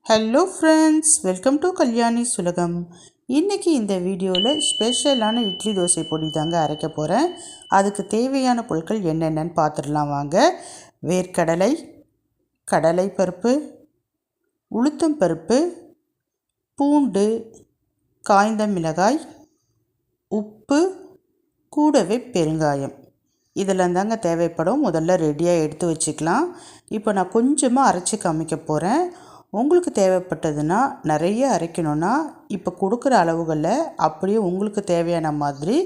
Hello friends, welcome to Kalyani சுலகம். இன்றைக்கி இந்த வீடியோவில் ஸ்பெஷலான இட்லி தோசை பொடி தாங்க அரைக்க போகிறேன். அதுக்கு தேவையான பொருட்கள் என்னென்னு பார்த்துடலாம் வாங்க. வேர்க்கடலை, கடலைப்பருப்பு, உளுத்தம்பருப்பு, பூண்டு, காய்ந்த மிளகாய், உப்பு, கூடவே பெருங்காயம் இதெல்லாம் தாங்க தேவைப்படும். முதல்ல ரெடியாக எடுத்து வச்சுக்கலாம். இப்போ நான் கொஞ்சமாக அரைச்சி காமிக்க போகிறேன். உங்களுக்கு தேவைப்பட்டதுன்னா நிறைய அரைக்கணுன்னா இப்போ கொடுக்குற அளவுகளில் அப்படியே உங்களுக்கு தேவையான மாதிரி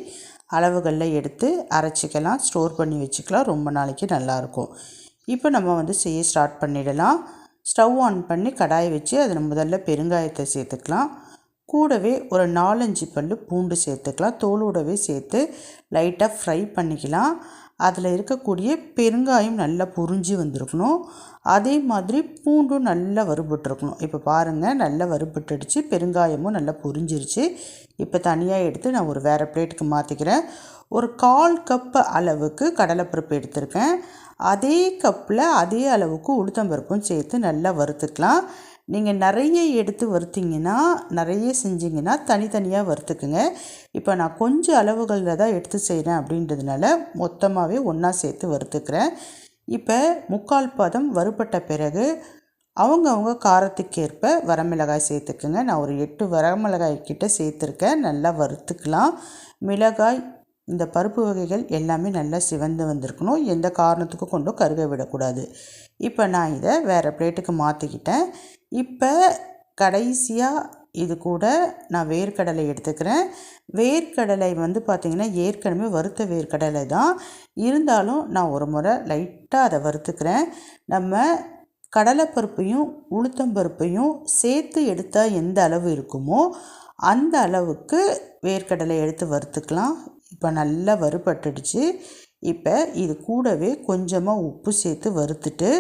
அளவுகளில் எடுத்து அரைச்சிக்கலாம், ஸ்டோர் பண்ணி வச்சுக்கலாம். ரொம்ப நாளைக்கு நல்லாயிருக்கும். இப்போ நம்ம செய்ய ஸ்டார்ட் பண்ணிடலாம். ஸ்டவ் ஆன் பண்ணி கடாயை வச்சு அதில் முதல்ல பெருங்காயத்தை சேர்த்துக்கலாம். கூடவே ஒரு 4-5 பல் பூண்டு சேர்த்துக்கலாம். தோலோடவே சேர்த்து லைட்டாக ஃப்ரை பண்ணிக்கலாம். அதில் இருக்கக்கூடிய பெருங்காயம் நல்லா புரிஞ்சு வந்திருக்கணும். அதே மாதிரி பூண்டும் நல்லா வறுபட்டுருக்கணும். இப்போ பாருங்கள், நல்லா வறுபட்டுடுச்சு, பெருங்காயமும் நல்லா புரிஞ்சிருச்சு. இப்போ தனியாக எடுத்து நான் ஒரு வேறு பிளேட்டுக்கு மாற்றிக்கிறேன். ஒரு 1/4 கப் அளவுக்கு கடலைப்பருப்பு எடுத்திருக்கேன். அதே கப்பில் அதே அளவுக்கு உளுத்தம்பருப்பும் சேர்த்து நல்லா வறுத்துக்கலாம். நீங்கள் நிறைய எடுத்து வறுத்திங்கன்னா, நிறைய செஞ்சிங்கன்னா தனித்தனியாக வறுத்துக்குங்க. இப்போ நான் கொஞ்சம் அளவுகளில் தான் எடுத்து செய்கிறேன் அப்படின்றதுனால மொத்தமாகவே ஒன்றா சேர்த்து வறுத்துக்கிறேன். இப்போ 3/4 பதம் வறுபட்ட பிறகு அவங்கவுங்க காரத்துக்கேற்ப வரமிளகாய் சேர்த்துக்குங்க. நான் ஒரு 8 வரமிளகாய் கிட்ட சேர்த்துருக்கேன். நல்லா வறுத்துக்கலாம். மிளகாய், இந்த பருப்பு வகைகள் எல்லாமே நல்லா சிவந்து வந்திருக்கணும். எந்த காரணத்துக்கும் கொண்டும் கருக விடக்கூடாது. இப்போ நான் இதை வேறு பிளேட்டுக்கு மாற்றிக்கிட்டேன். இப்போ கடைசியாக இது கூட நான் வேர்க்கடலை எடுத்துக்கிறேன். வேர்க்கடலை பார்த்திங்கன்னா ஏற்கனவே வறுத்த வேர்க்கடலை தான், இருந்தாலும் நான் ஒரு முறை லைட்டாக அதை வறுத்துக்கிறேன். நம்ம கடலைப்பருப்பையும் உளுத்தம்பருப்பையும் சேர்த்து எடுத்தால் எந்த அளவு இருக்குமோ அந்த அளவுக்கு வேர்க்கடலை எடுத்து வறுத்துக்கலாம். இப்போ நல்லா வறுபட்டுடுச்சு. இப்போ இது கூடவே கொஞ்சமாக உப்பு சேர்த்து வறுத்துட்டு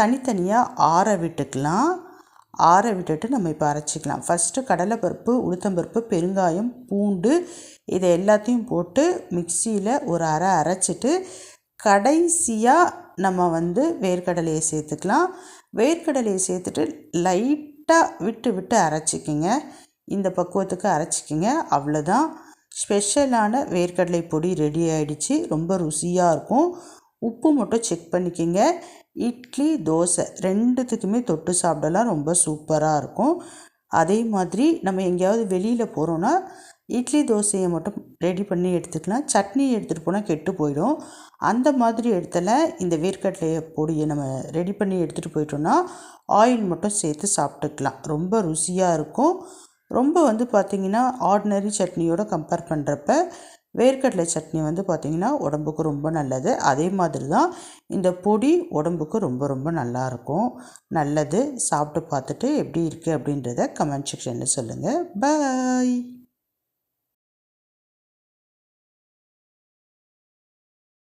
தனித்தனியாக ஆற விட்டுக்கலாம். ஆற விட்டுட்டு நம்ம இப்போ அரைச்சிக்கலாம். ஃபஸ்ட்டு கடலைப்பருப்பு, உளுத்தம்பருப்பு, பெருங்காயம், பூண்டு இதை எல்லாத்தையும் போட்டு மிக்சியில் ஒரு அரைச்சிட்டு கடைசியாக நம்ம வேர்க்கடலையை சேர்த்துக்கலாம். வேர்க்கடலையை சேர்த்துட்டு லைட்டாக விட்டு அரைச்சிக்கிங்க. இந்த பக்குவத்துக்கு அரைச்சிக்கிங்க. அவ்வளோதான், ஸ்பெஷலான வேர்க்கடலை பொடி ரெடி ஆகிடுச்சு. ரொம்ப ருசியாக இருக்கும். உப்பு மட்டும் செக் பண்ணிக்கிங்க. இட்லி, தோசை ரெண்டுத்துக்குமே தொட்டு சாப்பிடலாம். ரொம்ப சூப்பராக இருக்கும். அதே மாதிரி நம்ம எங்கேயாவது வெளியில் போகிறோன்னா இட்லி தோசையை மட்டும் ரெடி பண்ணி எடுத்துக்கலாம். சட்னி எடுத்துகிட்டு போனால் கெட்டு போயிடும். அந்த மாதிரி இடத்துல இந்த வேர்க்கடலை பொடியை நம்ம ரெடி பண்ணி எடுத்துகிட்டு போயிட்டோன்னா ஆயில் மட்டும் சேர்த்து சாப்பிட்டுக்கலாம். ரொம்ப ருசியாக இருக்கும். ரொம்ப பார்த்திங்கன்னா ஆர்டினரி சட்னியோடு கம்பேர் பண்ணுறப்ப வேர்க்கடலை சட்னி பார்த்திங்கன்னா உடம்புக்கு ரொம்ப நல்லது. அதே மாதிரி தான் இந்த பொடி உடம்புக்கு ரொம்ப ரொம்ப நல்லாயிருக்கும். நல்லது. சாப்பிட்டு பார்த்துட்டு எப்படி இருக்குது அப்படின்றத கமெண்ட் செக்ஷனில் சொல்லுங்கள். பாய்.